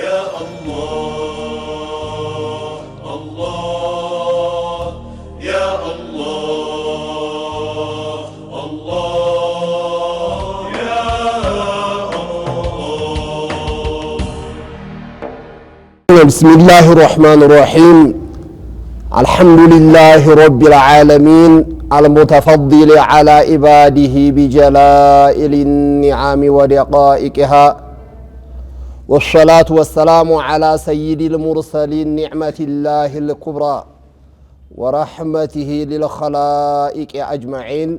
يا الله الله يا الله الله يا الله. بسم الله الرحمن الرحيم. الحمد لله رب العالمين المتفضل على عباده بجلائل النعم ودقائقها، والصلاة والسلام على سيد المرسلين نعمة الله الكبرى ورحمته للخلائق أجمعين،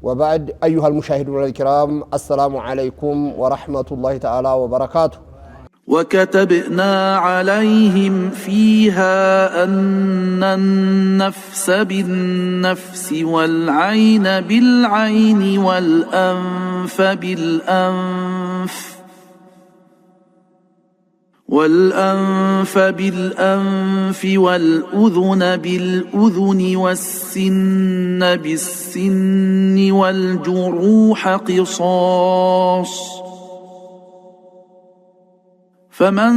وبعد أيها المشاهدون الكرام السلام عليكم ورحمة الله تعالى وبركاته. وكتبنا عليهم فيها أن النفس بالنفس والعين بالعين والأنف بالأنف والأذن بالأذن والسن بالسن والجروح قصاص، فمن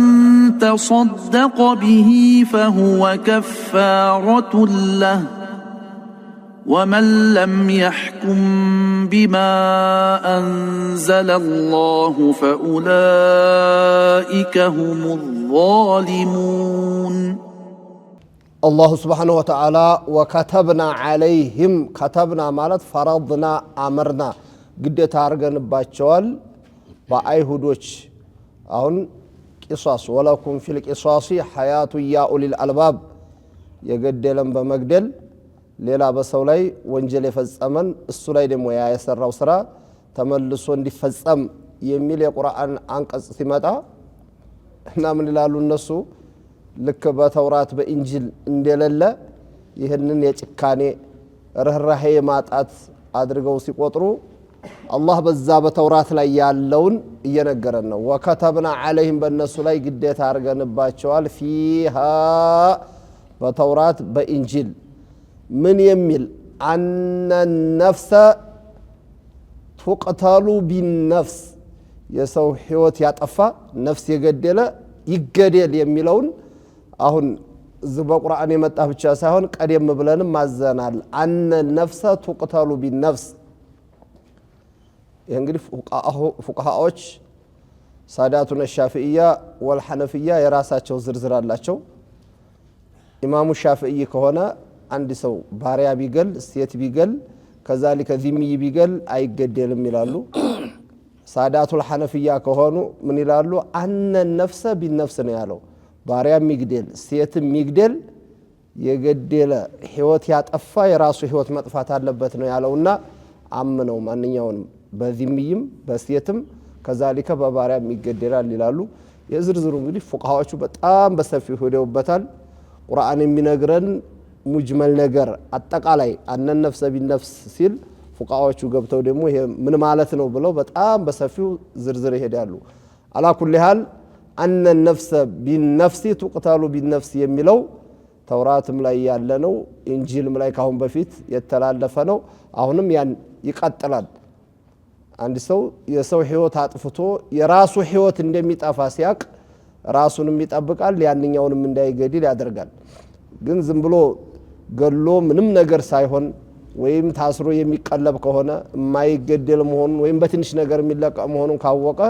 تصدق به فهو كفارة له، ومن لم يحكم بما أنزل الله فأولئك هم الظالمون. الله سبحانه وتعالى وكتبنا عليهم، كتبنا مالت فرضنا أمرنا قد تارغن باتشوال بأيهودوش أهون قصاص ولكم في القصاص حياة يا أولي الألباب يقدلن بمقدل ሌላ በሰው ላይ ወንጀል የፈጸመን እሱ ላይ ደግሞ ያየሰራው ስራ ተመልሶ እንዲፈጸም የሚል የቁርአን አንቀጽ ሲመጣ እና ምን ይላሉ እነሱ ልክ በተውራት በእንጂል እንደሌለ ይሄንን የጭካኔ ርህራሄ ማጣት አድርገው ሲቆጥሩ አላህ በዛ በተውራት ላይ ያለውን እየነገረን ነው። ወከተብና عليهم በእነሱ ላይ ግዴታ አርገንባቸዋል ፊሃ በተውራት በእንጂል من يميل أن النفس تقتل بالنفس يسو حيوت يعطفى نفس يقدل يميلون أهون زبا قرآن يمتاه بشاسهون قديم مبلن مازنال أن النفس تقتل بالنفس ينقل فقهاء ساداتنا الشافعية والحنفية يراساتشو زرزر اللاتشو إمام الشافعي كهونا አንድ ሰው ባሪያ ቢገል ሴት ቢገል ከዛሊከ ዚሚ ቢገል አይገደልም ይላሉ። ሳዳቱል ሐነፊያ ከሆኑ ምን ይላሉ? አነ ነፍሰ ቢነፍስ ነው ያለው። ባሪያ ሚግደል ሴት ሚግደል የገደለ ህይወት ያጠፋ የራሱ ህይወት መጥፋት አለበት ነው ያለውና አምነው ማንኛውንም በዚሚም በሴትም ከዛሊከ በባሪያ ይገደላል ይላሉ። የዝርዝሩ እንግዲህ ፉቃሃዎቹ በጣም በሰፊው ሄደውበታል። ቁርአን የሚነግረን ሙጅመል ነገር አጠቃላይ አነ ነፍሰ ቢነፍስ ሲል ፉቃዎቹ ገብተው ደግሞ ይሄ ምን ማለት ነው ብለው በጣም በሰፊው ዝርዝር ይሄዳሉ። አላ ኩሊ ሃል አነ ነፍሰ ቢነፍስ ትقتل ቢነፍስ የሚለው ተውራትም ላይ ያለ ነው፣ ኢንጂልም ላይ ካሁን በፊት የተላለፈ ነው። አሁንም ያን ይቀጥላል። አንድ ሰው የሰው ህይወት አጥፍቶ የራሱ ህይወት እንደሚጠፋ ሲያቅ ራሱንም ይጠብቃል፣ ያንኛውንም እንዳይገድል ያደርጋል። ግን ዝም ብሎ ገሎ ምንም ነገር ሳይሆን ወይም ታስሮ የሚቀለብ ከሆነ የማይገደል መሆኑን ወይም በትንሽ ነገር የሚለቀ መሆኑን ካወቀ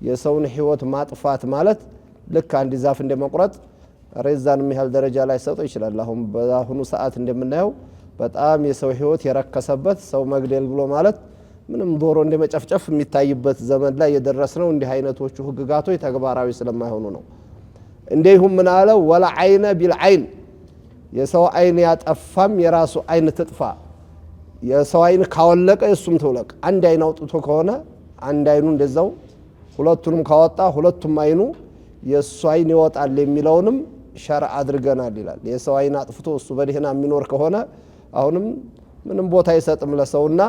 የሰውን ህይወት ማጥፋት ማለት ልክ አንድ ዛፍ እንደመቁረጥ ሬዛን የሚያህል ደረጃ ላይ ሰጠው ይችላል። አሁን በአሁኑ ሰዓት እንደምናየው በጣም የሰው ህይወት የረከሰበት ሰው መግደል ብሎ ማለት ምንም ዶሮ እንደመጨፍጨፍ የሚታይበት ዘመን ላይ የደረስነው እንዲህ አይነቶቹ ህግጋቶች ተግባራዊ ስለማይሆኑ ነው። እንደይሁም ምን አለ ወላ አይነ ቢልአይን የሰው አይን ያጠፋም የራሱ አይን ትጥፋ። የሰው አይን ካወለቀ እሱም ተውለቅ። አንድ አይን አውጥቶ ከሆነ አንድ አይኑ እንደዛው ሁለቱንም ካወጣ ሁለቱም አይኑ የሱ አይን ይወጣል የሚለውንም ሸርዕ አድርገናል ይላል። የሰው አይን አጥፍቶ እሱ በደህና የሚኖር ከሆነ አሁንም ምንም ቦታ አይሰጥም ለሰውና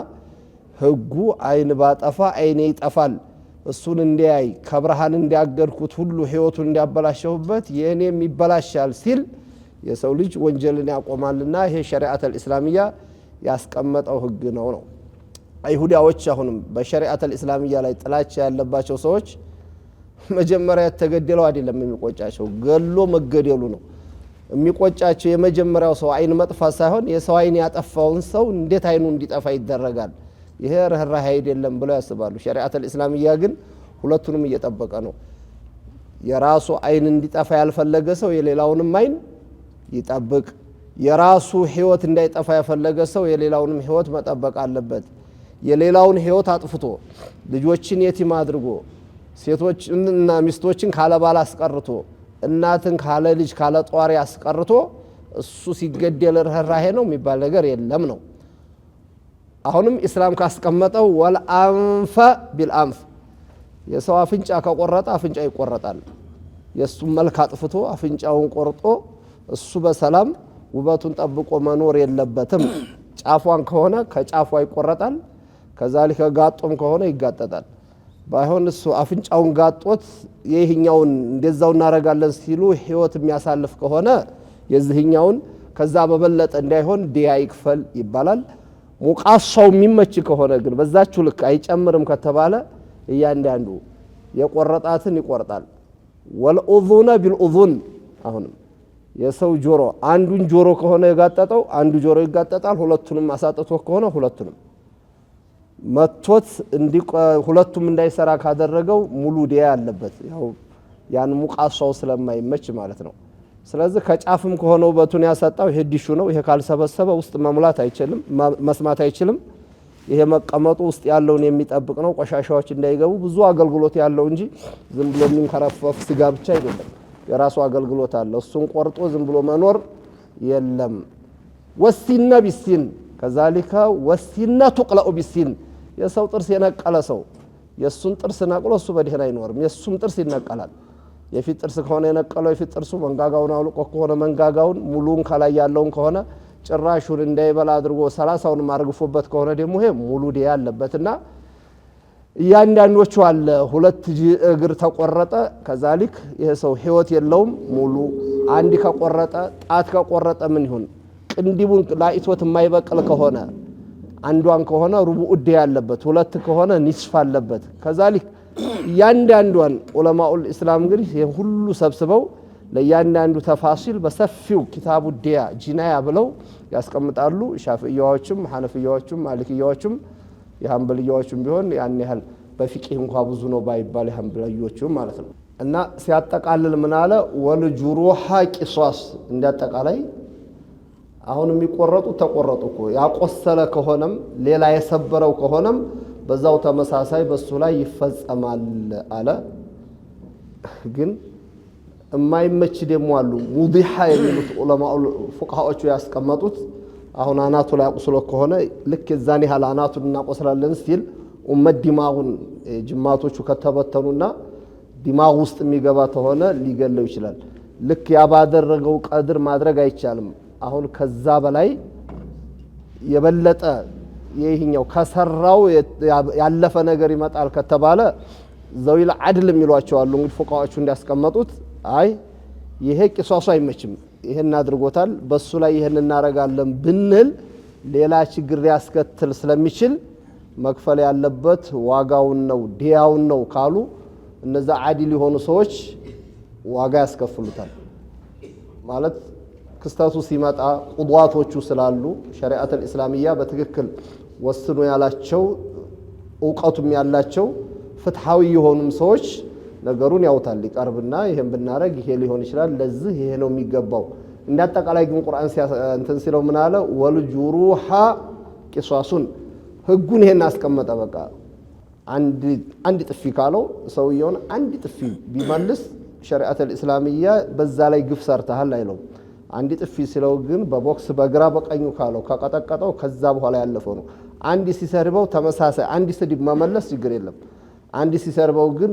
ህጉ አይን ባጠፋ አይኔ ይጠፋል እሱን እንዲያይ ከብርሃን እንዲያገድኩት ሁሉ ህይወቱን እንዲያበላሸውበት የኔም ይበላሻል ሲል የሰው ልጅ ወንጀልን ያቆማልና ይሄ ሸሪዓተል እስላሚያ ያስቀመጠው ህግ ነው። አይሁዳዎች አሁንም በሸሪዓተል እስላሚያ ላይ ጥላቻ ያለባቸው ሰዎች መጀመሪያ ተገደለው አይደለም የሚቆጫቸው ገሎ መገደሉ ነው የሚቆጫቸው የመጀመሪያው ሰው አይን መጥፋት ሳይሆን የሰው አይን ያጠፋውን ሰው እንዴት አይኑ እንዲጠፋ ይደረጋል ይሄ ረህራህ አይደለም ብለው ያስባሉ ሸሪዓት الاسلاميه ግን ሁለቱንም እየጠበቀ ነው የራሱ አይን እንዲጠፋ ያልፈለገ ሰው የሌላውንም አይን ይጠብቅ የራሱ ህይወት እንዳይጠፋ ያፈለገ ሰው የሌላውንም ህይወት መጠበቅ አለበት የሌላውን ህይወት አጥፍቶ ልጆችን የቲም አድርጎ ሴቶችና ሚስቶችን ካለ ባል አስቀርቶ እናትን ካለ ልጅ ካለ ጧሪ አስቀርቶ እሱ ሲገደል ረህራሄ ነው የሚባል ነገር የለም ነው አሁንም እስላም ካስቀመጠው ወልአንፈ ቢልአንፍ የሰው አፍንጫ ከቆረጠ አፍንጫ ይቆረጣል የሱ መልክ አጥፍቶ አፍንጫውን ቆርጦ እሱ በሰላም ውበቱን ጠብቆ መኖር የለበትም ጫፏን ከሆነ ከጫፏ ይቆረጣል ከዛሊከ ጋጦም ከሆነ ይጋጠጣል ባይሆን እሱ አፍንጫውን ጋጦት የይህኛውን እንደዛው እናረጋለን ሲሉ ህይወት የሚያሳልፍ ከሆነ የዚህኛውን ከዛ በበለጠ እንዳይሆን ዲያ ይክፈል ይባላል ሙቃሳው የሚመች ከሆነ ግን በዛችሁ ልክ አይጨምርም ከተባለ እያንዳንዱ የቆረጣትን ይቆርጣል ወልኡዙነ ቢልኡዙን አሁንም የሰው ጆሮ አንዱን ጆሮ ከሆነ የጋጠጠው አንዱ ጆሮ ይጋጠጣል ሁለቱንም አሳጥቶ ከሆነ ሁለቱንም መቶት ሁለቱም እንዳይሰራ ካደረገው ሙሉ ዲያ ያለበት ያው ያን ሙቃሳው ስለማይመች ማለት ነው ስለዚህ ከጫፍም ከሆነ ውበቱን ያሳጣው ይሄ ዲሹ ነው ይሄ ካልሰበሰበ ውስጥ መሙላት አይችልም መስማት አይችልም ይሄ መቀመጡ ውስጥ ያለውን የሚጠብቅ ነው ቆሻሻዎች እንዳይገቡ ብዙ አገልግሎት ያለው እንጂ ዝም ብሎ የሚንከረፈፍ ስጋ ብቻ አይደለም የራሱ አገልግሎት አለ እሱን ቆርጦ ዝም ብሎ መኖር የለም ወሲነ ቢሲን ከዛሊካ ወሲነ ተቅላኡ ቢሲን የሰው ጥርስ የነቀለ ሰው የሱን ጥርስ ነቅሎ እሱ በደህና አይኖርም የሱም ጥርስ ይነቀላል የፊት ጥርስ ከሆነ የነቀለው የፊት ጥርሱ መንጋጋውን አውልቆ ከሆነ መንጋጋውን ሙሉን ከላይ ያለውን ከሆነ ጭራሹን እንዳይበላ አድርጎ 30ውን ማርግፎበት ከሆነ ደግሞ ይሄ ሙሉ ዲያ ያለበትና ያንዳንዶቹ አለ ሁለት እግር ተቆረጠ ከዛሊክ ይሄ ሰው ህይወት የለውም ሙሉ አንድ ከቆረጠ ጣት ከቆረጠ ምን ይሁን ቅንዲቡን ላይቶት የማይበቅል ከሆነ አንዷን ከሆነ ሩቡዕ ዲያ ያለበት ሁለት ከሆነ ኒስፍ አለበት ከዛሊክ ያንዳንዷን ዑለማኡል እስላም እንግዲህ ሁሉ ሰብስበው ለያንዳንዱ ተፋሲል በሰፊው ኪታቡ ዲያ ጂናያ ብለው ያስቀምጣሉ ሻፊዒያዎችም ሐነፊያዎችም ማሊኪያዎችም የሐንበሊያዎችም ቢሆን ያን ያህል በፊቅህ እንኳን ብዙ ነው ባይባል የሐንበሊያዎችም ማለት ነው እና ሲያጠቃልል ምን አለ ወልጁሩሃ ቂሷስ እንዲያጠቃላይ አሁን የሚቆረጡ ተቆረጡኮ ያቆሰለ ከሆነም ሌላ የሰበረው ከሆነም በዛው ተመሳሳይ በሱ ላይ ይፈጸማል አለ ግን የማይመች ደሞ አሉ ሙዲሃ የሚሉት ዑለማው ፉቃሃዎቹ ያስቀመጡት አሁን አናቱ ላይ አቁስሎ ከሆነ ልክ የዛኔ ያህል አናቱን እናቆስላለን ሲል ኡመት ዲማጉን ጅማቶቹ ከተበተኑና ዲማግ ውስጥ የሚገባ ተሆነ ሊገለው ይችላል ልክ ያባደረገው ቀድር ማድረግ አይቻልም አሁን ከዛ በላይ የበለጠ ይሄኛው ከሰራው ያለፈ ነገር ይመጣል ከተባለ ዘዊል አድል የሚሏቸው አሉ እንግዲህ ፉቃዎቹ እንዲያስቀመጡት አይ ይሄ ቂሷሱ አይመችም ይሄን አድርጎታል በሱ ላይ ይሄን እናረጋለን ብንል ሌላ ችግር ያስከትል ስለሚችል መክፈል ያለበት ዋጋውን ነው ዲያውን ነው ካሉ እነዛ አዲል የሆኑ ሰዎች ዋጋ ያስከፍሉታል ማለት ክስተቱ ሲመጣ ቁዷቶቹ ስላሉ ሸሪዓት الاسلاميه በትክክል ወስኖ ያላቸው ዕውቀቱም ያላቸው ፍትሃዊ የሆኑም ሰዎች ነገሩን ያውታል ይቀርብና ይሄን ብናረግ ይሄ ሊሆን ይችላል ለዚህ ይሄ ነው የሚገባው እንዳጠቃላይ ግን ቁርአን እንትን ሲለው ምን አለ ወልጁሩሃ ቂሷሱን ህጉን ይሄን አስቀመጠ በቃ አንድ ጥፊ ካለው ሰውየውን አንድ ጥፊ ቢመልስ ሸሪዓት الاسلاميه በዛ ላይ ግፍ ሰርተሃል አይለው አንድ ጥፊ ሲለው ግን በቦክስ በግራ በቀኙ ካለው ከቀጠቀጠው ከዛ በኋላ ያለፈው ነው አንድ ሲሰርበው ተመሳሳይ አንድ ስድብ መመለስ ችግር የለም አንድ ሲሰርበው ግን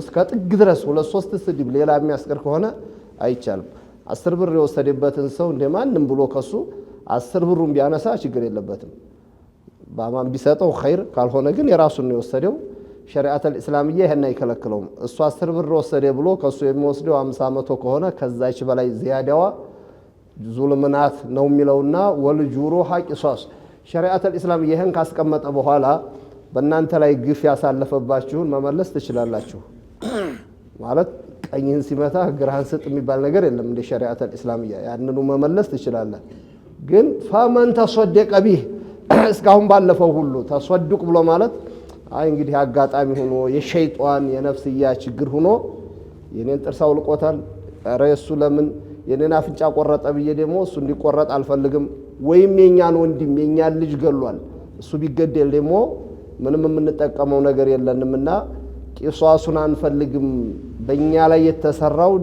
እስከ ጥግ ድረስ ሁለት ሶስት ስድብ ሌላ የሚያስቀር ከሆነ አይቻልም 10 ብር የወሰደበትን ሰው እንደማንም ብሎ ከሱ 10 ብሩን ቢያነሳ ችግር የለበትም ባማን ቢሰጠው ኸይር ካልሆነ ግን የራሱን ነው የወሰደው ሸሪዓት الاسلاميه ይሄን አይከለክለውም እሱ 10 ብር ወሰደ ብሎ ከሱ የሚወስደው 50 መቶ ከሆነ ከዛች በላይ ዚያዳዋ ዙልምናት ነው የሚለውና ወልጁሩሃ ቂሷስ ሸሪዓት الاسلاميه ይሄን ካስቀመጠ በኋላ በእናንተ ላይ ግፍ ያሳለፈባችሁን መመለስ ትችላላችሁ ማለት ቀኝህን ሲመታ ግራህን ስጥ የሚባል ነገር የለም እንደ ሸሪዓተል ኢስላሚያ ያንኑ መመለስ ትችላለህ ግን ፈመን ተሰደቀ ቢህ እስካሁን ባለፈው ሁሉ ተሰድቅ ብሎ ማለት አይ እንግዲህ አጋጣሚ ሆኖ የሸይጣን የነፍስያ ችግር ሆኖ የኔን ጥርሳው ልቆታል ረሱ ለምን የኔን አፍንጫ ቆረጠ ብዬ ደግሞ እሱ እንዲቆረጥ አልፈልግም ወይም የኛን ወንድም የኛን ልጅ ገሏል እሱ ቢገደል ደግሞ ምንም የምንጠቀመው ነገር የለንምና ቂሷሱን አንፈልግም በእኛ ላይ የተሰራው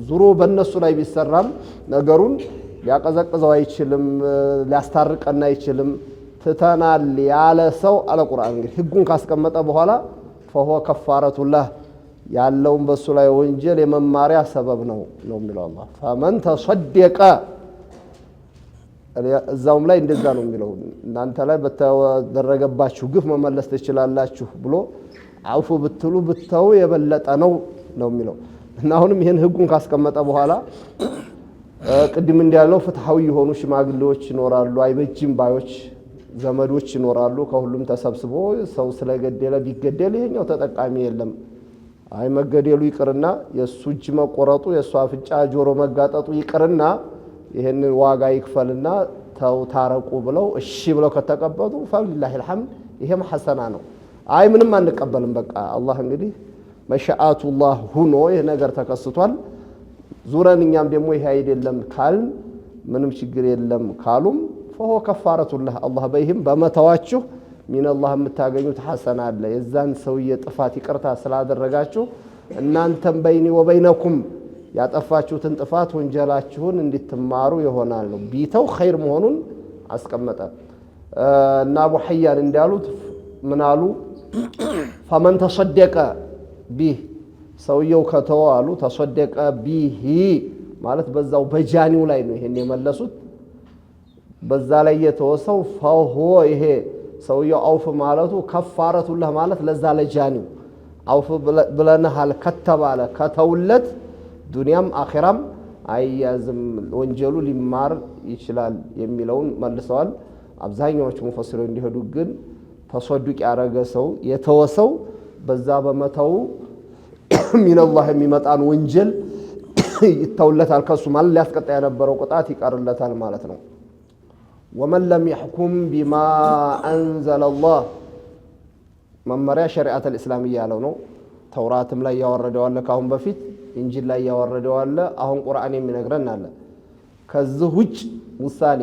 ዙሮ በእነሱ ላይ ቢሰራም ነገሩን ሊያቀዘቅዘው አይችልም ሊያስታርቀና አይችልም ትተናል ያለ ሰው አለ ቁርአን እንግዲህ ህጉን ካስቀመጠ በኋላ فهو كفارة الله ያለውን በሱ ላይ ወንጀል የመማሪያ ሰበብ ነው የሚለው አላህ فمن تصدق እዛውም ላይ እንደዛ ነው የሚለው እናንተ ላይ በተደረገባችሁ ግፍ መመለስ ትችላላችሁ ብሎ አውፉ ብትሉ ብታው የበለጠ ነው የሚለው እና አሁንም ይሄን ህጉን ካስቀመጠ በኋላ ቅድም እንዲያለው ፍትሃዊ የሆኑ ሽማግሌዎች ይኖራሉ አይበጅም ባዮች ዘመዶች ይኖራሉ ከሁሉም ተሰብስቦ ሰው ስለገደለ ቢገደል ይሄኛው ተጠቃሚ የለም አይ መገደሉ ይቅርና የሱ እጅ መቆረጡ የሱ አፍንጫ ጆሮ መጋጠጡ ይቅርና ይሄን ዋጋ ይክፈልና ተው ታረቁ ብለው እሺ ብለው ከተቀበሉ فلله الحمد ይሄም ሐሰና ነው አይ ምንም አንቀበልም በቃ አላህ እንግዲህ መሻአቱላህ ሆኖ ይሄ ነገር ተከስቷል ዙረንኛም ደግሞ ይሄ አይደለም ካል ምንም ችግር የለም ካሉም فهو كفارة الله الله በይህም በመተዋችሁ من الله የምታገኙት ሐሰና አለ የዛን ሰውዬ ጥፋት ይቅርታ ስላደረጋችሁ እናንተም በይኒ ወበይነኩም ያጠፋችሁትን ጥፋት ወንጀላችሁን እንድትማሩ ይሆናል ነው ቢተው ኸይር መሆኑን አስቀመጠ እና አቡ ሐያን እንዳሉት ምናሉ فمن تصدق به ሰውየው ከተዋሉ ተሰደቀ ቢሂ ማለት በዛው በጃኒው ላይ ነው ይሄን የመለሱት በዛ ላይ የተወሰው فهو ይሄ ሰውየው አውፍ ማለቱ ከፋረቱላህ ማለት ለዛ ለጃኒው አውፍ ብለናል ከተባለ ከተውለት ዱንያም አኺራም አያዝም ወንጀሉ ሊማር ይችላል የሚለውን መልሰዋል አብዛኛዎቹ ሙፈሲሮች እንዲሄዱ ግን ተሰዱቅ ያረገ ሰው የተወሰው በዛ በመተው من الله የሚመጣን ወንጀል ይተውለታል ከሱ ማለት ሊያስቀጣ የነበረው ቅጣት ይቀርለታል ማለት ነው ومن لم يحكم بما انزل الله መመሪያ ሸሪዓት الاسلاميه ያለው ነው ተውራትም ላይ ያወረደው አለ ካሁን በፊት እንጂል ላይ ያወረደው አለ አሁን ቁርአን የሚነግረን አለ ከዚህ ውጭ ውሳኔ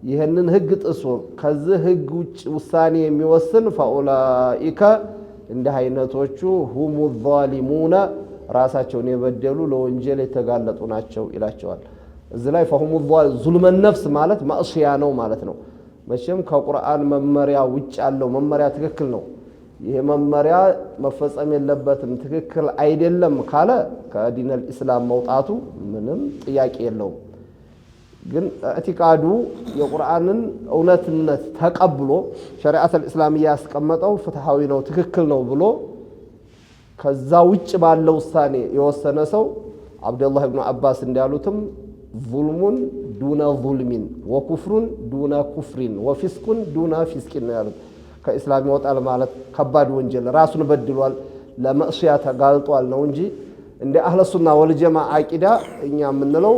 ይሄንን ህግ ጥሶ ከዚህ ህግ ውጭ ውሳኔ የሚወስን فاولئك እንደ አይነቶቹ هم الظالمون ራሳቸውን የበደሉ ለወንጀል የተጋለጡ ናቸው ይላቸዋል እዚህ ላይ فهم ظلم النفس ማለት ማዕሲያ ነው ማለት ነው መቼም ከቁርአን መመሪያ ውጭ ያለው መመሪያ ትክክል ነው ይሄ መመሪያ መፈጸም የለበትም ትክክል አይደለም ካለ ከዲን الاسلام መውጣቱ ምንም ጥያቄ የለውም ግን እዕቲቃዱ የቁርአንን እውነትነት ተቀብሎ ሸሪዓት الاسلاميه ያስቀመጠው ፍትሃዊ ነው ትክክል ነው ብሎ ከዛ ውጭ ባለው ውሳኔ የወሰነ ሰው አብዱላህ ኢብኑ አባስ እንዳሉትም ظلمን ዱና ظلمን ወኩፍሩን ዱና ኩፍሪን ወፊስቁን ዱና ፊስቂን ያሉት ከእስላም ይወጣል ማለት ከባድ ወንጀል ራሱን በድሏል ለማዕሲያ ተጋልጧል ነው እንጂ እንደ አህለ ሱና ወልጀማዓ አቂዳ እኛ ምንለው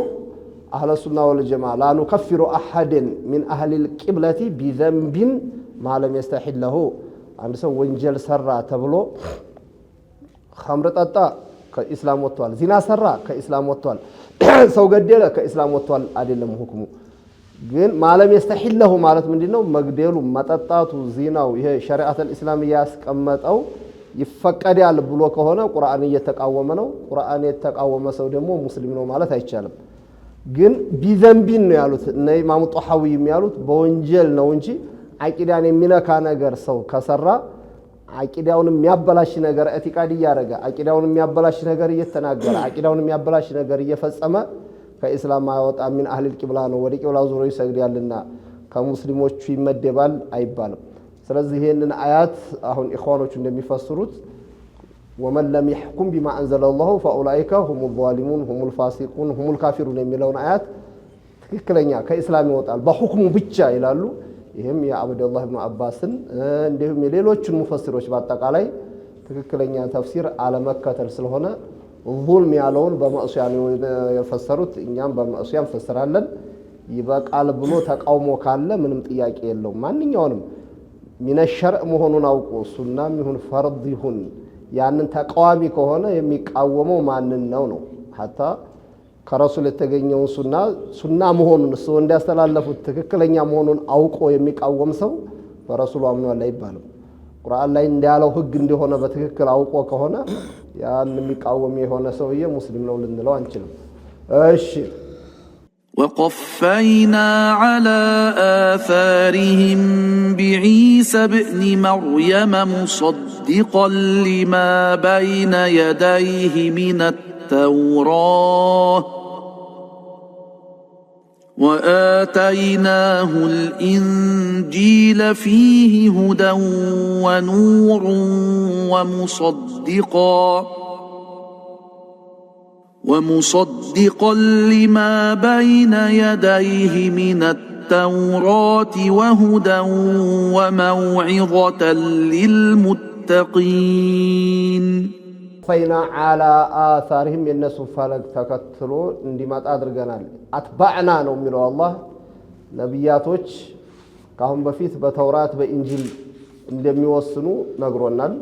አህለ ሱና ወልጀማዓ لا نكفر احد من اهل القبلة بذنب ما لم يستحله አንድ ሰው ወንጀል ሰራ ተብሎ ኸምር ጠጣ ከእስላም ወጥቷል ዚና ሰራ ከእስላም ወጥቷል ሰው ገደለ ከእስላም ወጥቷል አይደለም ሁክሙ ግን ማለም يستحله ማለት ምንድነው መግደሉ መጠጣቱ ዚናው ይሄ ሸሪዓት الاسلام ያስቀመጠው ይፈቀዳል ብሎ ከሆነ ቁርአን እየተቃወመ ነው ቁርአን የተቃወመ ሰው ደግሞ ሙስሊም ነው ማለት አይቻልም ግን ቢዘንቢን ነው ያሉት እነ ኢማሙ ጧሐዊ የሚያሉት በወንጀል ነው እንጂ አቂዳን የሚነካ ነገር ሰው ከሰራ አቂዳውን የሚያበላሽ ነገር እዕቲቃድ ያረጋ አቂዳውን የሚያበላሽ ነገር እየተናገረ አቂዳውን የሚያበላሽ ነገር እየፈጸመ ከእስላም ማይወጣ ምን አህል القبلة ነው ወደ ቂብላው ዙሮ ይሰግዳልና ከሙስሊሞቹ ይመደባል አይባልም ስለዚህ ይሄንን አያት አሁን ኢኽዋኖቹ እንደሚፈስሩት ومن لم يحكم بما انزل الله فاولئك هم الظالمون هم الفاسقون هم الكافرون የሚለውን አያት ትክክለኛ ከእስላም ይወጣል በሁክሙ ብቻ ይላሉ ይሄም የአብዱላህ ኢብኑ አባስን እንደውም የሌሎችን ሙፈሲሮች በአጠቃላይ ትክክለኛ ተፍሲር አለመከተል ስለሆነ ዙልም ያለውን በመዕሲያ ነው የፈሰሩት። እኛም በመዕሲያ እንፈስራለን። ይበቃል ብሎ ተቃውሞ ካለ ምንም ጥያቄ የለውም። ማንኛውንም ሚነ ሸርዕ መሆኑን አውቆ ሱናም ይሁን ፈርድ ይሁን ያንን ተቃዋሚ ከሆነ የሚቃወመው ማንን ነው? ሐታ ከረሱል የተገኘውን ሱና መሆኑን እሱ እንዲያስተላለፉት ትክክለኛ መሆኑን አውቆ የሚቃወም ሰው በረሱሉ አምኗል አይባልም። ቁርአን ላይ እንዳለው ህግ እንደሆነ በትክክል አውቆ ከሆነ ያን የሚቃወም የሆነ ሰውዬ ሙስሊም ነው ልንለው አንችልም። እሺ وقفينا على آثارهم بعيسى ابن مريم مصدقا لما بين يديه من التوراة وآتيناه الإنجيل فيه هدى ونور ومصدقا لما بين يديه من التوراة وهدى وموعظة للمتقين فينا على آثارهم ينسوا فلق تكتلوا اندمات أدرقنا أتبعنا نؤمنوا الله نبياتوች ካሁን በፊት በተውራት በኢንጂል እንደሚወስኑ ነግሮናል።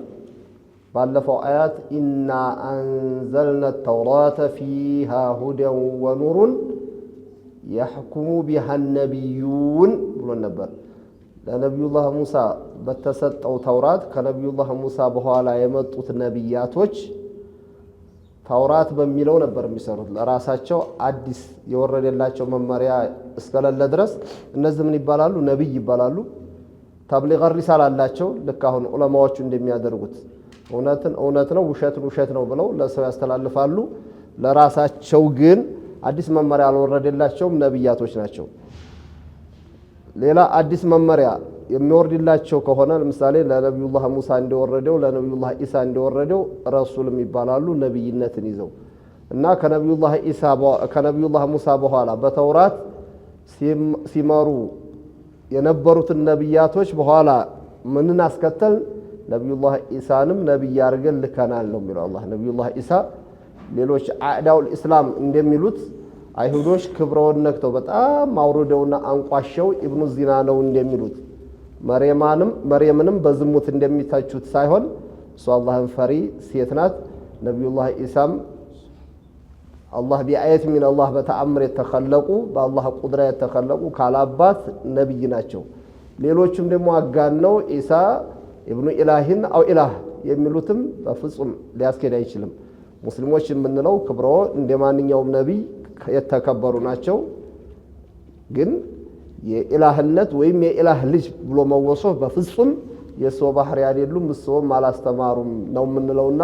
ባለፈው አያት ኢና አንዘልና ተውራተ ፊሃ ሁደን ወኑሩን የሕኩሙ ቢሃ ነቢዩን ብሎ ነበር። ለነቢዩላህ ሙሳ በተሰጠው ተውራት ከነቢዩላህ ሙሳ በኋላ የመጡት ነቢያቶች ተውራት በሚለው ነበር የሚሰሩት። ለራሳቸው አዲስ የወረደላቸው መመሪያ እስከሌለ ድረስ እነዚህ ምን ይባላሉ? ነቢይ ይባላሉ። ተብሊግ ሪሳላ አላቸው። ልክ አሁን ዑለማዎቹ እንደሚያደርጉት እውነትን እውነት ነው ውሸትን ውሸት ነው ብለው ለሰው ያስተላልፋሉ። ለራሳቸው ግን አዲስ መመሪያ አልወረደላቸውም። ነቢያቶች ናቸው። ሌላ አዲስ መመሪያ የሚወርድላቸው ከሆነ ለምሳሌ ለነቢዩላህ ሙሳ እንደወረደው ለነቢዩላህ ኢሳ እንደወረደው ረሱልም ይባላሉ ነቢይነትን ይዘው እና ከነቢዩላህ ሙሳ በኋላ በተውራት ሲመሩ የነበሩትን ነቢያቶች በኋላ ምንን አስከተል ነቢዩላህ ኢሳንም ነቢይ አድርገን ልከናል ነው የሚለው አላህ። ነቢዩላህ ኢሳ ሌሎች አዕዳኡል ኢስላም እንደሚሉት አይሁዶች ክብረውን ነክተው በጣም አውርደውና አንቋሸው ኢብኑ ዚና ነው እንደሚሉት መርየምንም በዝሙት እንደሚታቹት ሳይሆን እሱ አላህን ፈሪ ሴት ናት። ነቢዩላህ ኢሳም አላህ ቢአየት ሚን አላህ በተአምር የተኸለቁ በአላህ ቁድራ የተኸለቁ ካላባት ነቢይ ናቸው። ሌሎችም ደግሞ አጋነው ኢሳ ኢብኑ ኢላሂን አው ኢላህ የሚሉትም በፍጹም ሊያስኬድ አይችልም። ሙስሊሞች የምንለው ክብረው እንደማንኛውም ነቢይ የተከበሩ ናቸው። ግን የኢላህነት ወይም የኢላህ ልጅ ብሎ መወሶፍ በፍጹም የሰው ባህሪ አይደሉም። እሱም አላስተማሩም ነው የምንለውና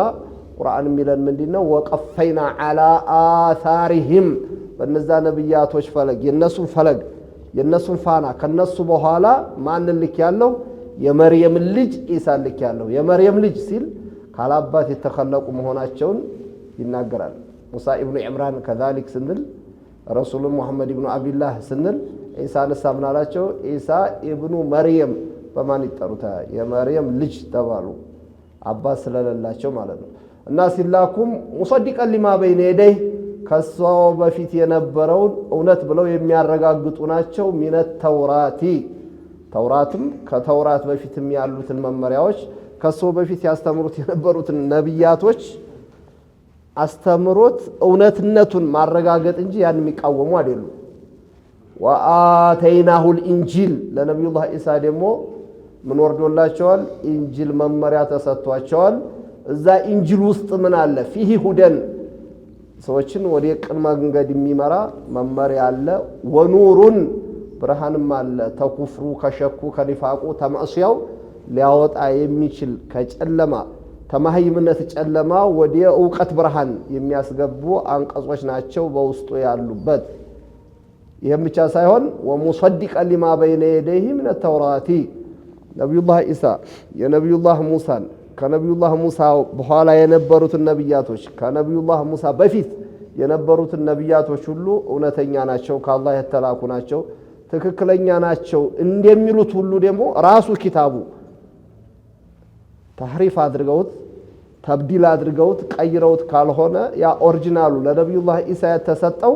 ቁርአን የሚለን ምንድነው? ወቀፈይና አላ አሳሪሂም በነዛ ነብያቶች ፈለግ የነሱን ፋና ከነሱ በኋላ ማንን ልክ ያለው የመርየም ልጅ ኢሳ ልክ ያለው። የመርየም ልጅ ሲል ካላባት የተኸለቁ መሆናቸውን ይናገራል። ሙሳ ኢብኑ ኢምራን ከዛሊክ ስንል ረሱል ሙሐመድ ኢብኑ አብዱላህ ስንል ኢሳ ነሳምናላቸው ኢሳ ኢብኑ መርየም በማን ይጠሩታ? የመርየም ልጅ ተባሉ። አባት ስለሌላቸው ማለት ነው። እና ሲላኩም ሙሰዲቀን ሊማ በይነ የደይህ ከሷው በፊት የነበረውን እውነት ብለው የሚያረጋግጡ ናቸው። ሚነ ተውራቲ ተውራትም ከተውራት በፊትም ያሉትን መመሪያዎች ከሷው በፊት ያስተምሩት የነበሩትን ነብያቶች አስተምሮት እውነትነቱን ማረጋገጥ እንጂ ያን የሚቃወሙ አይደሉም። ወአተይናሁል ኢንጂል ለነብዩላህ ኢሳ ደግሞ ምን ወርዶላቸዋል? ኢንጂል መመሪያ ተሰጥቷቸዋል። እዛ ኢንጂል ውስጥ ምን አለ? ፊሂ ሁደን ሰዎችን ወደ ቅን መንገድ የሚመራ መመሪያ አለ። ወኑሩን ብርሃንም አለ። ተኩፍሩ ከሸኩ ከኒፋቁ ተማዕሲያው ሊያወጣ የሚችል ከጨለማ ተማህይምነት ጨለማ ወደ ዕውቀት ብርሃን የሚያስገቡ አንቀጾች ናቸው በውስጡ ያሉበት። ይህም ብቻ ሳይሆን ወሙሰዲቀን ሊማ በይነ የደይህ ሚነ ተውራቲ ነቢዩላህ ኢሳ የነቢዩላህ ሙሳን ከነቢዩላህ ሙሳ በኋላ የነበሩትን ነቢያቶች ከነቢዩላህ ሙሳ በፊት የነበሩትን ነቢያቶች ሁሉ እውነተኛ ናቸው፣ ከአላህ የተላኩ ናቸው፣ ትክክለኛ ናቸው እንደሚሉት ሁሉ ደግሞ ራሱ ኪታቡ ተሕሪፍ አድርገውት ተብዲል አድርገውት ቀይረውት ካልሆነ ያ ኦሪጂናሉ ለነብዩላህ ኢሳ የተሰጠው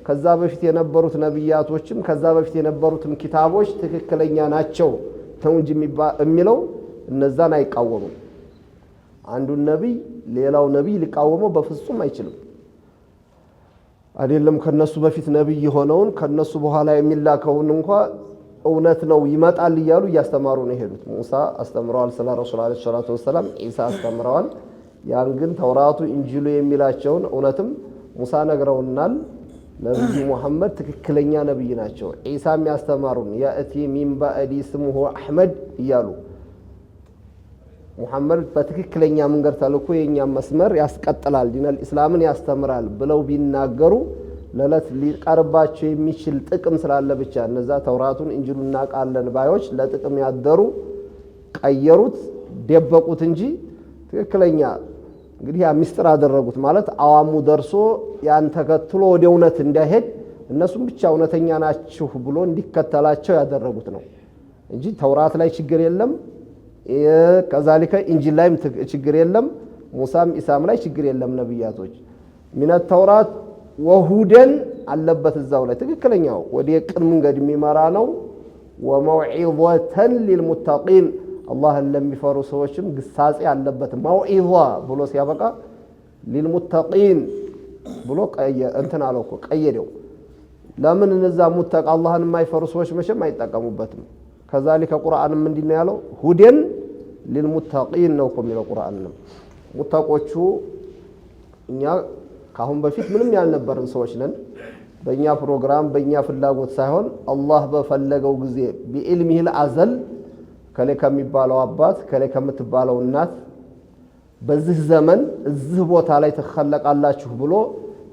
ከዛ በፊት የነበሩት ነብያቶችም ከዛ በፊት የነበሩትም ኪታቦች ትክክለኛ ናቸው ተውንጂ የሚለው እነዛን አይቃወሙም። አንዱን ነብይ ሌላው ነብይ ሊቃወመው በፍጹም አይችልም። አይደለም ከነሱ በፊት ነብይ ሆነውን ከነሱ በኋላ የሚላከውን እንኳን እውነት ነው ይመጣል ይያሉ ያስተማሩ ነው ሄዱት። ሙሳ አስተምረዋል ስለ ረሱል አለይሂ ሰላቱ ወሰለም፣ ኢሳ አስተምረዋል። ያን ግን ተውራቱ ኢንጂሉ የሚላቸውን እውነትም ሙሳ ነግረውናል። ነብዩ መሐመድ ትክክለኛ ነብይ ናቸው። ኢሳም ያስተማሩን ያእቲ ሚን ባዕዲ ስሙሁ አህመድ ይያሉ ሙሐመድ በትክክለኛ መንገድ ተልኮ የኛ መስመር ያስቀጥላል ዲነል እስላምን ያስተምራል ብለው ቢናገሩ ለለት ሊቀርባቸው የሚችል ጥቅም ስላለ ብቻ እነዛ ተውራቱን ኢንጂሉና ቃለን ባዮች ለጥቅም ያደሩ ቀየሩት ደበቁት እንጂ ትክክለኛ እንግዲህ ያ ሚስጥር አደረጉት ማለት አዋሙ ደርሶ ያን ተከትሎ ወደ እውነት እንዳይሄድ እነሱም ብቻ እውነተኛ ናቸው ብሎ እንዲከተላቸው ያደረጉት ነው እንጂ ተውራት ላይ ችግር የለም። ከዛሊከ ኢንጂል ላይም ችግር የለም። ሙሳም ኢሳም ላይ ችግር የለም። ነብያቶች ሚነ ተውራት ወሁደን አለበት እዛው ላይ ትክክለኛው ወደ ቅን መንገድ የሚመራ ነው። ወመውዒዘተን ሊልሙተቂን አላህን ለሚፈሩ ሰዎችም ግሳጼ አለበት። መውዒዛ ብሎ ሲያበቃ ሊልሙተቂን ብሎ እንትን አለው እኮ ቀየደው። ለምን እነዛ ሙተቅ አላህን የማይፈሩ ሰዎች መቼም አይጠቀሙበትም። ከዛሊከ ቁርአንም ምንድነው ያለው? ሁደን ሊልሙተቂን ነው እኮ የሚለው ቁርአን ነው። ሙተቆቹ እኛ ካሁን በፊት ምንም ያልነበርን ሰዎች ነን። በእኛ ፕሮግራም በእኛ ፍላጎት ሳይሆን አላህ በፈለገው ጊዜ ቢኢልሚሂል አዘል ከሌ ከሚባለው አባት ከሌ ከምትባለው እናት በዚህ ዘመን እዚህ ቦታ ላይ ተخلቃላችሁ ብሎ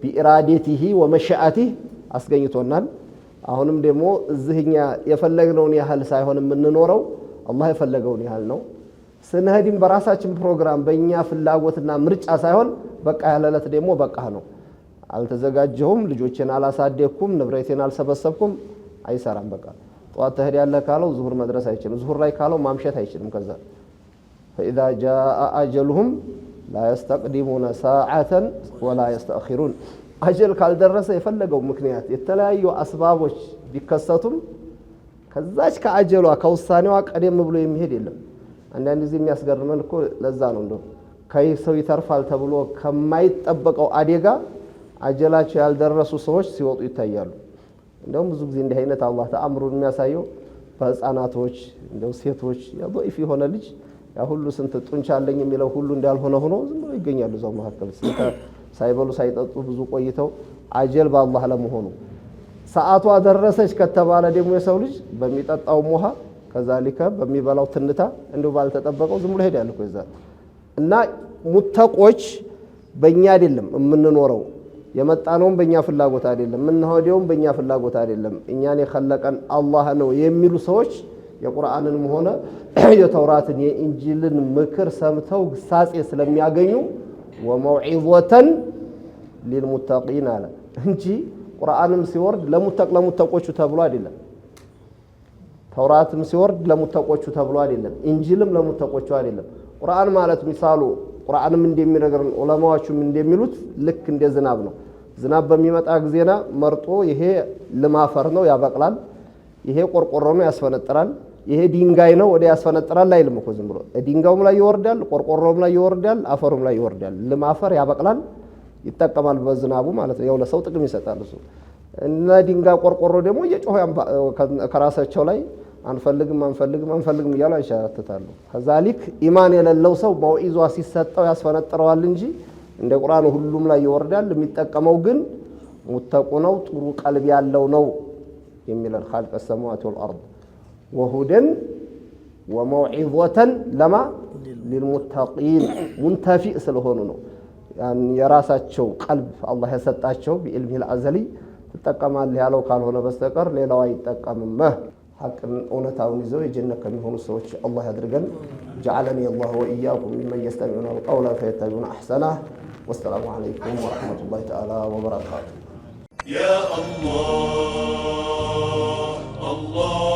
ቢኢራዲቲሂ ወመሻአቲህ አስገኝቶናል። አሁንም ደግሞ እዚህኛ የፈለግነውን ያህል ሳይሆን የምንኖረው አላህ የፈለገውን ያህል ነው። ስንሄድም በራሳችን ፕሮግራም በእኛ ፍላጎትና ምርጫ ሳይሆን በቃ ያለለት ደግሞ በቃ ነው። አልተዘጋጀሁም፣ ልጆቼን አላሳደኩም፣ ንብረቴን አልሰበሰብኩም አይሰራም። በቃ ጧት ተሄድ ያለ ካለው ዙሁር መድረስ አይችልም፣ ዙሁር ላይ ካለው ማምሸት አይችልም። ከዛ فإذا جاء أجلهم لا يستقدمون ساعة ولا يستأخرون አጀል ካልደረሰ የፈለገው ምክንያት የተለያዩ አስባቦች ቢከሰቱም ከዛች ከአጀሏ ከውሳኔዋ ቀደም ብሎ የሚሄድ የለም። አንዳንድ ጊዜ የሚያስገርመን እኮ ለዛ ነው እንደው ከሰው ይተርፋል ተብሎ ከማይጠበቀው አደጋ አጀላቸው ያልደረሱ ሰዎች ሲወጡ ይታያሉ። እንደውም ብዙ ጊዜ እንዲህ አይነት አላህ ተአምሩን የሚያሳየው በህፃናቶች እንደው ሴቶች ያضيف የሆነ ልጅ ያ ሁሉ ስንት ጡንቻ አለኝ የሚለው ሁሉ እንዳልሆነ ሆኖ ዝም ብሎ ይገኛሉ እዛው መካከል ሳይበሉ ሳይጠጡ ብዙ ቆይተው አጀል በአላህ ለመሆኑ ሰዓቷ ደረሰች ከተባለ ደግሞ የሰው ልጅ በሚጠጣው ውሃ ከዛሊከ በሚበላው ትንታ እንደው ባልተጠበቀው ዝም ብሎ ሄዳል እኮ ይዛል። እና ሙተቆች በእኛ አይደለም የምንኖረው፣ የመጣነውም በእኛ ፍላጎት አይደለም፣ የምንሄደውም በእኛ ፍላጎት አይደለም፣ እኛን የኸለቀን አላህ ነው የሚሉ ሰዎች የቁርአንንም ሆነ የተውራትን የኢንጂልን ምክር ሰምተው ግሳጼ ስለሚያገኙ ወመውዒዘተን ሊልሙተቂን አለ እንጂ ቁርአንም ሲወርድ ለሙተቆቹ ተብሎ አይደለም፣ ተውራትም ሲወርድ ለሙተቆቹ ተብሎ አይደለም፣ ኢንጂልም ለሙተቆቹ አይደለም። ቁርአን ማለት ሚሳሉ ቁርአንም እንደሚነገረን ዑለማዎቹም እንደሚሉት ልክ እንደ ዝናብ ነው። ዝናብ በሚመጣ ጊዜና መርጦ ይሄ ልማፈር ነው ያበቅላል፣ ይሄ ቆርቆሮ ነው ያስፈነጥራል፣ ይሄ ድንጋይ ነው ወደ ያስፈነጥራል አይልም እኮ ዝም ብሎ ድንጋዩም ላይ ይወርዳል፣ ቆርቆሮም ላይ ይወርዳል፣ አፈሩም ላይ ይወርዳል። ልማፈር ያበቅላል፣ ይጠቀማል በዝናቡ ማለት ነው። ያው ለሰው ጥቅም ይሰጣል እሱ። እና ድንጋይ ቆርቆሮ ደግሞ እየጮሁ ከራሳቸው ላይ አንፈልግም እያሉ አይሻተታሉ። ከዛሊክ ኢማን የሌለው ሰው መውዒዟ ሲሰጠው ያስፈነጥረዋል እንጂ እንደ ቁርአን ሁሉም ላይ ይወርዳል። የሚጠቀመው ግን ሙተቁ ነው፣ ጥሩ ቀልብ ያለው ነው የሚለው ኻልቀ ሰማዋት ወልአርድ ወሁደን ወመውዒዘተን ለማ ሊልሙተቂን ሙንተፊዕ ስለሆኑ ነው። የራሳቸው ቀልብ አላህ የሰጣቸው ቢኢልሚሂል አዘሊ ትጠቀማለህ ያለው ካልሆነ በስተቀር ሌላው አይጠቀምም። ሐቅን እውነታውን ይዘው የጀነት ከሚሆኑ ሰዎች አላህ ያድርገን። جعلني الله وإياكم ممن يستمعون القول فيتبعون أحسنه. والسلام عليكم ورحمة الله تعالى وبركاته. يا الله الله